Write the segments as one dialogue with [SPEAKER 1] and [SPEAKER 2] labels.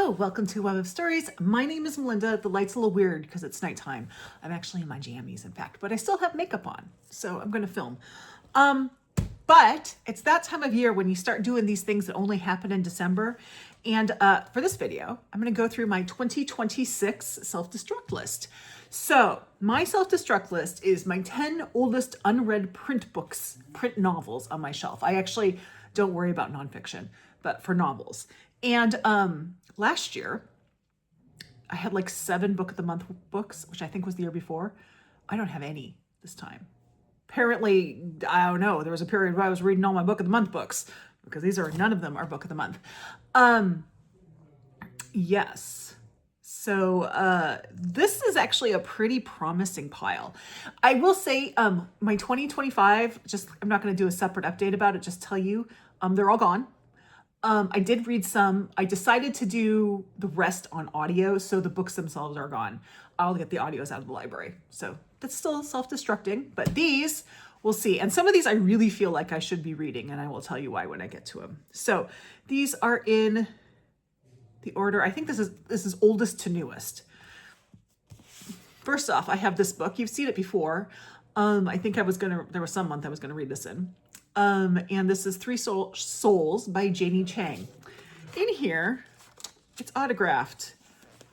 [SPEAKER 1] Hello, welcome to Web of Stories. My name is Melinda. The light's a little weird because it's nighttime. I'm actually in my jammies, in fact, but I still have makeup on, so I'm going to film. But it's that time of year when you start doing these things that only happen in December. And for this video, I'm going to go through my 2026 self-destruct list. So my self-destruct list is my 10 oldest unread print novels on my shelf. I actually don't worry about nonfiction, but for novels. And last year, I had like 7 book of the month books, which I think was the year before. I don't have any this time. Apparently, I don't know, there was a period where I was reading all my book of the month books because none of them are book of the month. Yes. So this is actually a pretty promising pile. I will say my 2025, I'm not going to do a separate update about it, just tell you they're all gone. I did read some. I decided to do the rest on audio, so the books themselves are gone. I'll get the audios out of the library. So that's still self-destructing, but these we'll see. And some of these I really feel like I should be reading, and I will tell you why when I get to them. So these are in the order. I think this is oldest to newest. First off, I have this book. You've seen it before. I think there was some month I was gonna read this in. And this is Three Souls by Janie Chang. In here, it's autographed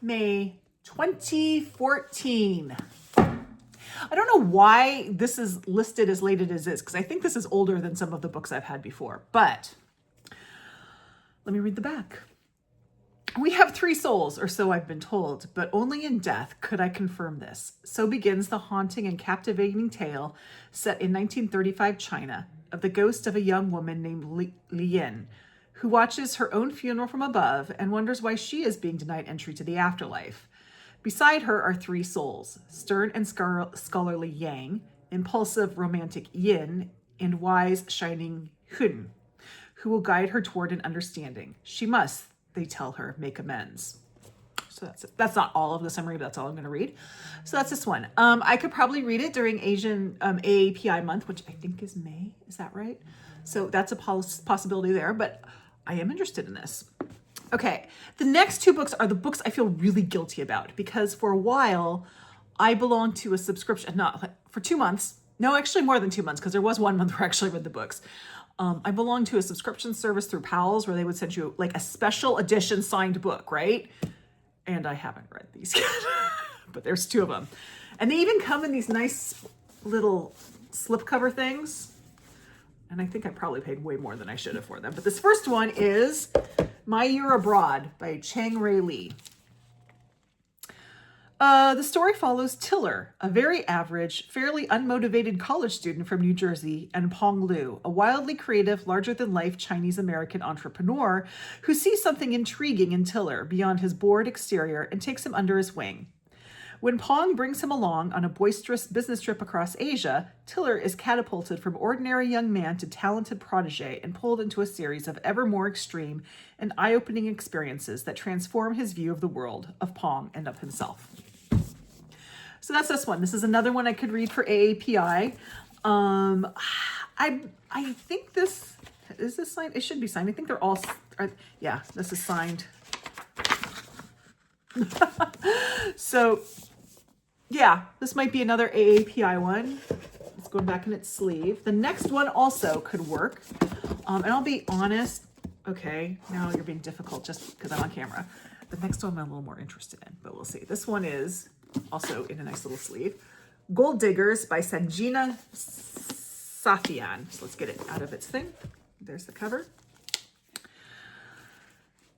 [SPEAKER 1] May 2014. I don't know why this is listed as late as it is, because I think this is older than some of the books I've had before, but let me read the back. We have 3 souls, or so I've been told, but only in death could I confirm this. So begins the haunting and captivating tale set in 1935 China of the ghost of a young woman named Lian, who watches her own funeral from above and wonders why she is being denied entry to the afterlife. Beside her are 3 souls, stern and scholarly Yang, impulsive romantic Yin, and wise shining Hun, who will guide her toward an understanding. She must, they tell her, make amends. So that's it. That's not all of the summary, but that's all I'm going to read. So that's this one. I could probably read it during Asian AAPI month, which I think is May. Is that right? So that's a possibility there, but I am interested in this. Okay, the next 2 books are the books I feel really guilty about because for a while I belonged to a subscription, for 2 months. No, actually more than 2 months because there was 1 month where I actually read the books. I belonged to a subscription service through Pals where they would send you like a special edition signed book, right? And I haven't read these yet, but there's 2 of them. And they even come in these nice little slipcover things. And I think I probably paid way more than I should have for them. But this first one is My Year Abroad by Chang-Rae Lee. The story follows Tiller, a very average, fairly unmotivated college student from New Jersey, and Pong Lu, a wildly creative, larger-than-life Chinese-American entrepreneur who sees something intriguing in Tiller beyond his bored exterior and takes him under his wing. When Pong brings him along on a boisterous business trip across Asia, Tiller is catapulted from ordinary young man to talented protege and pulled into a series of ever more extreme and eye-opening experiences that transform his view of the world, of Pong, and of himself. So that's this one. This is another one I could read for AAPI. I think is this signed? It should be signed. I think they're all, yeah, this is signed. So yeah, this might be another AAPI one. It's going back in its sleeve. The next one also could work. And I'll be honest. Okay, now you're being difficult just because I'm on camera. The next one I'm a little more interested in, but we'll see. This one is also in a nice little sleeve. Gold Diggers by Sanjena Sathian. So let's get it out of its thing. There's the cover.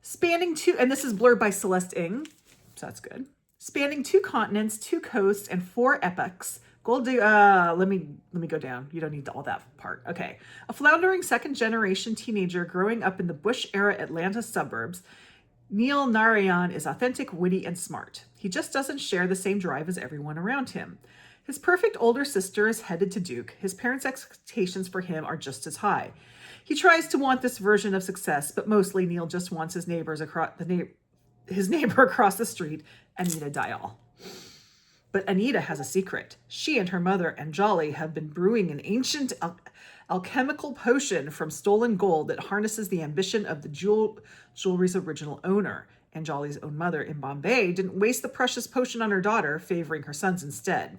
[SPEAKER 1] Spanning 2, and this is blurred by Celeste Ng, so that's good. Spanning 2 continents, 2 coasts, and 4 epochs. Gold Digger, let me go down. You don't need all that part. Okay. A floundering second-generation teenager growing up in the Bush-era Atlanta suburbs, Neil Narayan is authentic, witty, and smart. He just doesn't share the same drive as everyone around him. His perfect older sister is headed to Duke. His parents' expectations for him are just as high. He tries to want this version of success, but mostly Neil just wants his neighbor across the street, Anita Dial. But Anita has a secret. She and her mother, Anjali, have been brewing an ancient alchemical potion from stolen gold that harnesses the ambition of the jewelry's original owner. and Jolly's own mother in Bombay didn't waste the precious potion on her daughter, favoring her sons instead.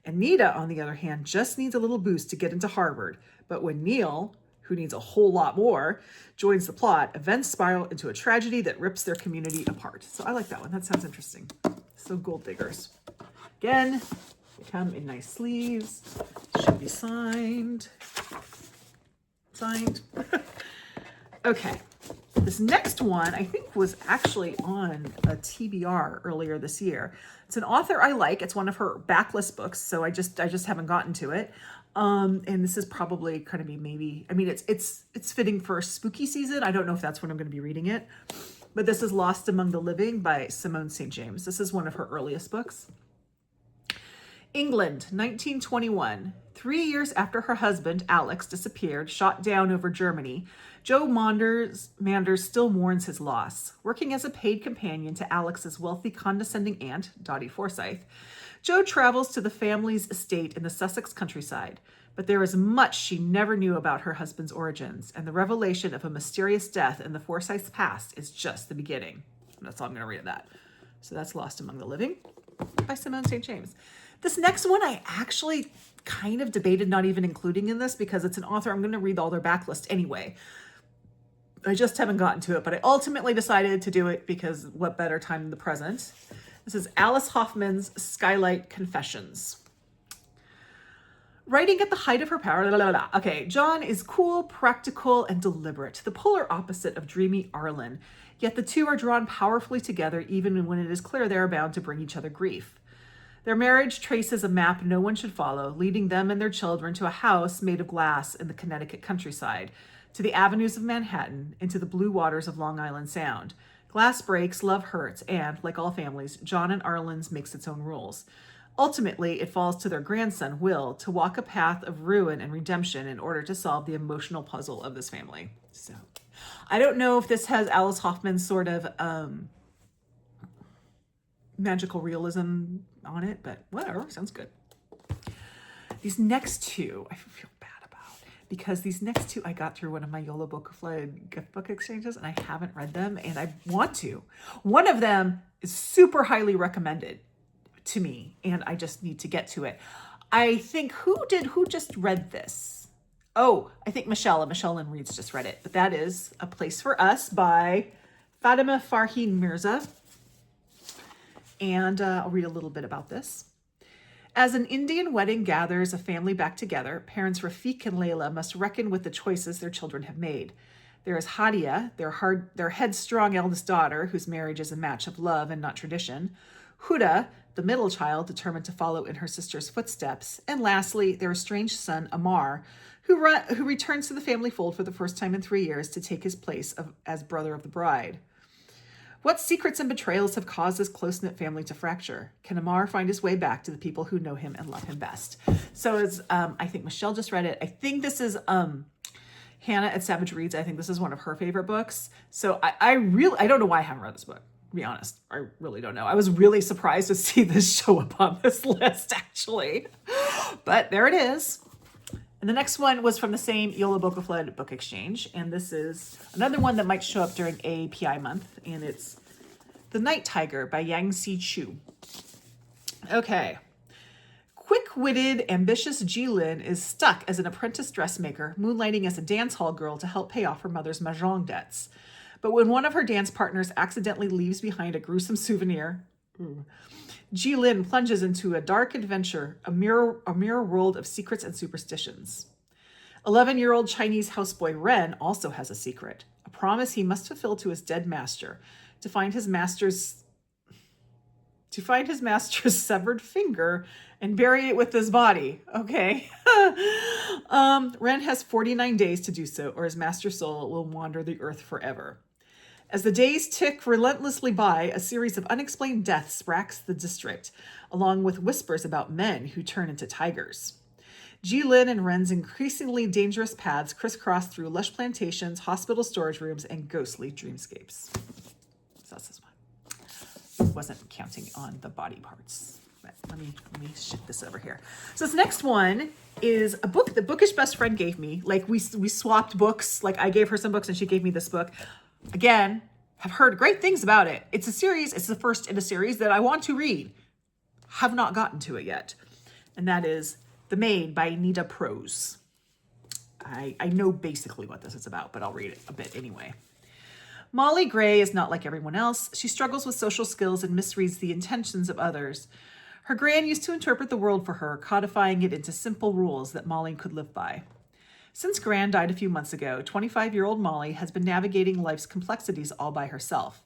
[SPEAKER 1] And Nita, on the other hand, just needs a little boost to get into Harvard. But when Neil, who needs a whole lot more, joins the plot, events spiral into a tragedy that rips their community apart. So I like that one. That sounds interesting. So gold diggers. Again, they come in nice sleeves. Should be signed. Okay. This next one, I think, was actually on a TBR earlier this year. It's an author I like. It's one of her backlist books, so I just haven't gotten to it. And this is probably going to be maybe, I mean, it's fitting for spooky season. I don't know if that's when I'm going to be reading it, but this is Lost Among the Living by Simone St. James. This is one of her earliest books. England, 1921. 3 years after her husband, Alex, disappeared, shot down over Germany, Joe Manders still mourns his loss. Working as a paid companion to Alex's wealthy, condescending aunt, Dottie Forsyth, Joe travels to the family's estate in the Sussex countryside. But there is much she never knew about her husband's origins, and the revelation of a mysterious death in the Forsyth's past is just the beginning. That's all I'm going to read of that. So that's Lost Among the Living by Simone St. James. This next one I actually kind of debated not even including in this because it's an author I'm going to read all their backlist anyway. I just haven't gotten to it, but I ultimately decided to do it because what better time than the present. This is Alice Hoffman's Skylight Confessions. Writing at the height of her power, Okay, John is cool, practical, and deliberate, the polar opposite of dreamy Arlen. Yet the two are drawn powerfully together even when it is clear they are bound to bring each other grief. Their marriage traces a map no one should follow, leading them and their children to a house made of glass in the Connecticut countryside, to the avenues of Manhattan, into the blue waters of Long Island Sound. Glass breaks, love hurts, and, like all families, John and Arlen's makes its own rules. Ultimately, it falls to their grandson, Will, to walk a path of ruin and redemption in order to solve the emotional puzzle of this family. So, I don't know if this has Alice Hoffman's sort of magical realism on it, but whatever, sounds good. These next two, I feel bad about, because these next two I got through one of my YOLO Book Flood gift book exchanges, and I haven't read them, and I want to. One of them is super highly recommended to me, and I just need to get to it. I think, who just read this? Oh, I think Michelle and Reads just read it, but that is A Place for Us by Fatima Farheen Mirza. And I'll read a little bit about this. As an Indian wedding gathers a family back together, parents Rafiq and Layla must reckon with the choices their children have made. There is Hadia, their headstrong eldest daughter, whose marriage is a match of love and not tradition. Huda, the middle child, determined to follow in her sister's footsteps. And lastly, their estranged son, Amar, who returns to the family fold for the first time in 3 years to take his place as brother of the bride. What secrets and betrayals have caused this close-knit family to fracture? Can Amar find his way back to the people who know him and love him best? So as I think Michelle just read it. I think this is Hannah at Savage Reads. I think this is one of her favorite books. So I don't know why I haven't read this book, to be honest. I really don't know. I was really surprised to see this show up on this list, actually. But there it is. And the next one was from the same YOLO Book Flood book exchange. And this is another one that might show up during API month. And it's The Night Tiger by Yangsze Choo. Okay. Quick-witted, ambitious Jilin is stuck as an apprentice dressmaker, moonlighting as a dance hall girl to help pay off her mother's mahjong debts. But when one of her dance partners accidentally leaves behind a gruesome souvenir, Jilin plunges into a dark adventure, a mirror world of secrets and superstitions. 11-year-old Chinese houseboy Ren also has a secret, a promise he must fulfill to his dead master, to find his master's severed finger and bury it with his body. Okay. Ren has 49 days to do so, or his master's soul will wander the earth forever. As the days tick relentlessly by, a series of unexplained deaths racks the district, along with whispers about men who turn into tigers. Jilin and Ren's increasingly dangerous paths crisscross through lush plantations, hospital storage rooms, and ghostly dreamscapes. So that's this one. Wasn't counting on the body parts. But let me shift this over here. So this next one is a book the bookish best friend gave me. Like we swapped books. Like I gave her some books and she gave me this book. Again, Have heard great things about it. It's a series. It's the first in a series that I want to read. Have not gotten to it yet. And that is The Maid by Nita Prose. I know basically what this is about, but I'll read it a bit anyway. Molly Gray is not like everyone else. She struggles with social skills and misreads the intentions of others. Her gran used to interpret the world for her, codifying it into simple rules that Molly could live by. Since Gran died a few months ago, 25-year-old Molly has been navigating life's complexities all by herself.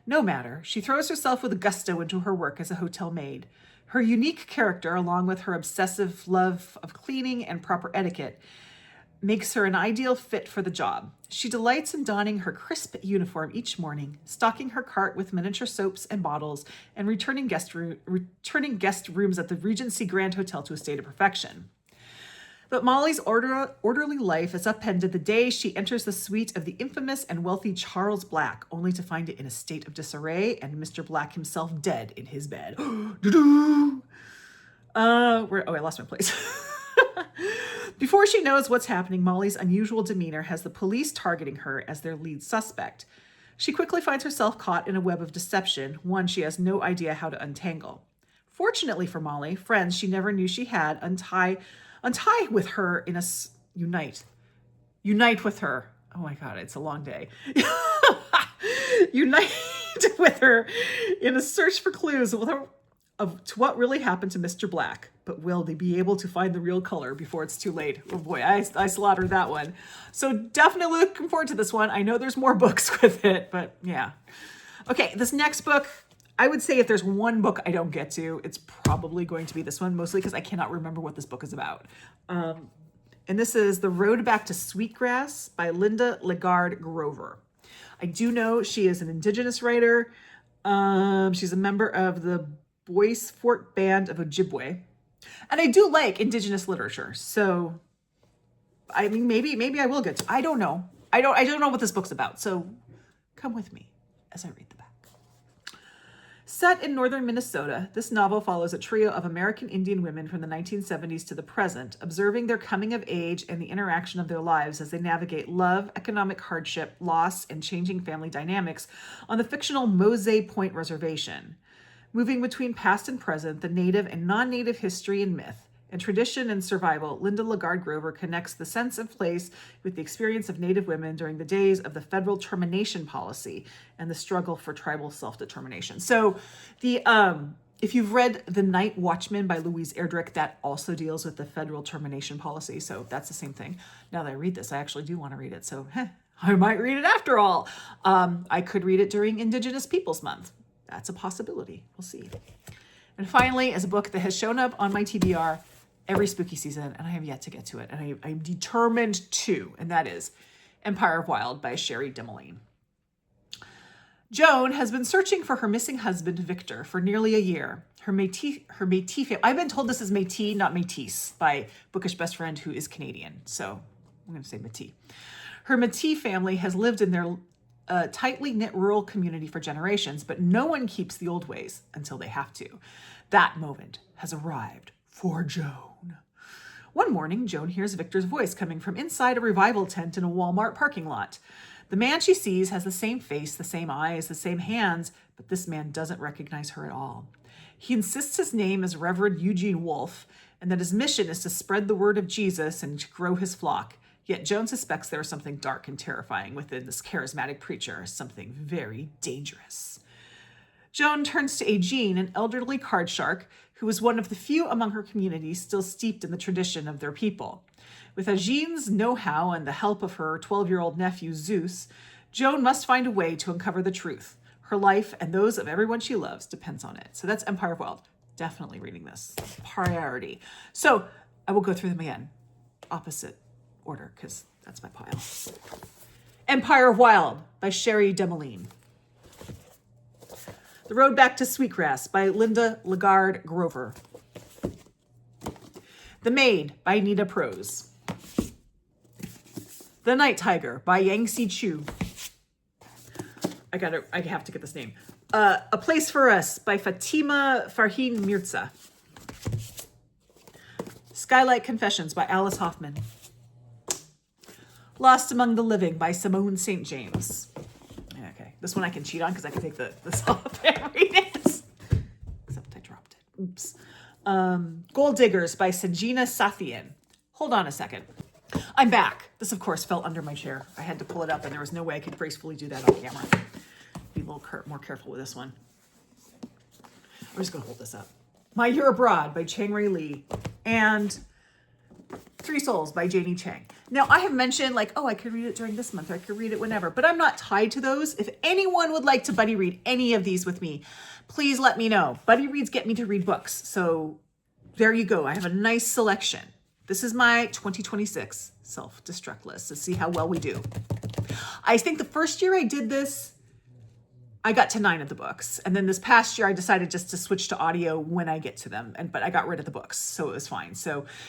[SPEAKER 1] No matter, she throws herself with gusto into her work as a hotel maid. Her unique character, along with her obsessive love of cleaning and proper etiquette, makes her an ideal fit for the job. She delights in donning her crisp uniform each morning, stocking her cart with miniature soaps and bottles, and returning guest rooms at the Regency Grand Hotel to a state of perfection. But Molly's orderly life is upended the day she enters the suite of the infamous and wealthy Charles Black, only to find it in a state of disarray and Mr. Black himself dead in his bed. I lost my place. Before she knows what's happening, Molly's unusual demeanor has the police targeting her as their lead suspect. She quickly finds herself caught in a web of deception, one she has no idea how to untangle. Fortunately for Molly, friends she never knew she had untie with her in a unite with her. Oh my God, it's a long day. Unite with her in a search for clues to what really happened to Mr. Black. But will they be able to find the real color before it's too late? Oh boy, I slaughtered that one. So definitely looking forward to this one. I know there's more books with it, but yeah. Okay, this next book, I would say if there's one book I don't get to, it's probably going to be this one, mostly because I cannot remember what this book is about. And this is The Road Back to Sweetgrass by LeGarde Grover. I do know she is an Indigenous writer. She's a member of the Bois Fort Band of Ojibwe. And I do like Indigenous literature. So, I mean, maybe I will get to. I don't know. I don't know what this book's about. So come with me as I read the back. Set in northern Minnesota, this novel follows a trio of American Indian women from the 1970s to the present, observing their coming of age and the interaction of their lives as they navigate love, economic hardship, loss, and changing family dynamics on the fictional Mose Point Reservation. Moving between past and present, the native and non-native history and myth, and tradition and survival, LeGarde Grover connects the sense of place with the experience of Native women during the days of the federal termination policy and the struggle for tribal self-determination. So if you've read The Night Watchman by Louise Erdrich, that also deals with the federal termination policy. So that's the same thing. Now that I read this, I actually do want to read it. So I might read it after all. I could read it during Indigenous Peoples Month. That's a possibility. We'll see. And finally, is a book that has shown up on my TBR every spooky season, and I have yet to get to it. And I'm determined to, and that is Empire of Wild by Cherie Dimaline. Joan has been searching for her missing husband, Victor, for nearly a year. Her Métis family, I've been told this is Métis, not Métis, by Bookish Best Friend, who is Canadian. So I'm going to say Métis. Her Métis family has lived in their tightly knit rural community for generations, but no one keeps the old ways until they have to. That moment has arrived for Joan. One morning, Joan hears Victor's voice coming from inside a revival tent in a Walmart parking lot. The man she sees has the same face, the same eyes, the same hands, but this man doesn't recognize her at all. He insists his name is Reverend Eugene Wolfe, and that his mission is to spread the word of Jesus and to grow his flock. Yet Joan suspects there is something dark and terrifying within this charismatic preacher, something very dangerous. Joan turns to Eugene, an elderly card shark, who is one of the few among her community still steeped in the tradition of their people. With Eugene's know-how and the help of her 12-year-old nephew, Zeus, Joan must find a way to uncover the truth. Her life and those of everyone she loves depends on it. So that's Empire of Wild. Definitely reading this. Priority. So I will go through them again. Opposite order, because that's my pile. Empire of Wild by Cherie Dimaline. The Road Back to Sweetgrass by LeGarde Grover. The Maid by Nita Prose. The Night Tiger by Yangsze Choo. I have to get this name. A Place for Us by Fatima Farheen Mirza. Skylight Confessions by Alice Hoffman. Lost Among the Living by Simone St. James. Okay. This one I can cheat on because I can take this off and read it. Except I dropped it. Oops. Gold Diggers by Sanjena Sathian. Hold on a second. I'm back. This, of course, fell under my chair. I had to pull it up, and there was no way I could gracefully do that on camera. Be a little more careful with this one. I'm just going to hold this up. My Year Abroad by Chang-Rae and Three Souls by Janie Chang. Now, I have mentioned like, oh, I could read it during this month or I could read it whenever, but I'm not tied to those. If anyone would like to buddy read any of these with me, please let me know. Buddy reads get me to read books. So there you go. I have a nice selection. This is my 2026 self-destruct list to see how well we do. I think the first year I did this, I got to 9 of the books. And then this past year, I decided just to switch to audio when I get to them. But I got rid of the books, so it was fine.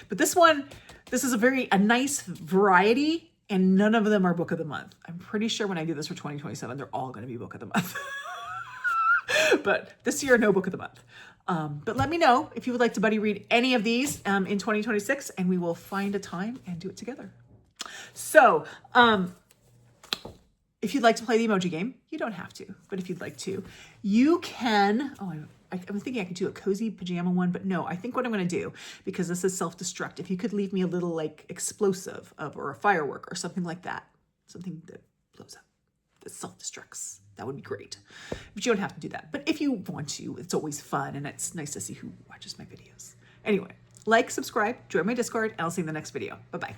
[SPEAKER 1] But this one, this is a nice variety, and none of them are book of the month. I'm pretty sure when I do this for 2027, they're all going to be book of the month. But this year, no book of the month. But let me know if you would like to buddy read any of these in 2026, and we will find a time and do it together. So, if you'd like to play the emoji game, you don't have to, but if you'd like to, you can. Oh, I'm thinking I could do a cozy pajama one, but no, I think what I'm going to do, because this is self-destruct, if you could leave me a little like explosive or a firework or something like that, something that blows up, that self-destructs, that would be great. But you don't have to do that. But if you want to, it's always fun, and it's nice to see who watches my videos. Anyway, like, subscribe, join my Discord, and I'll see you in the next video. Bye-bye.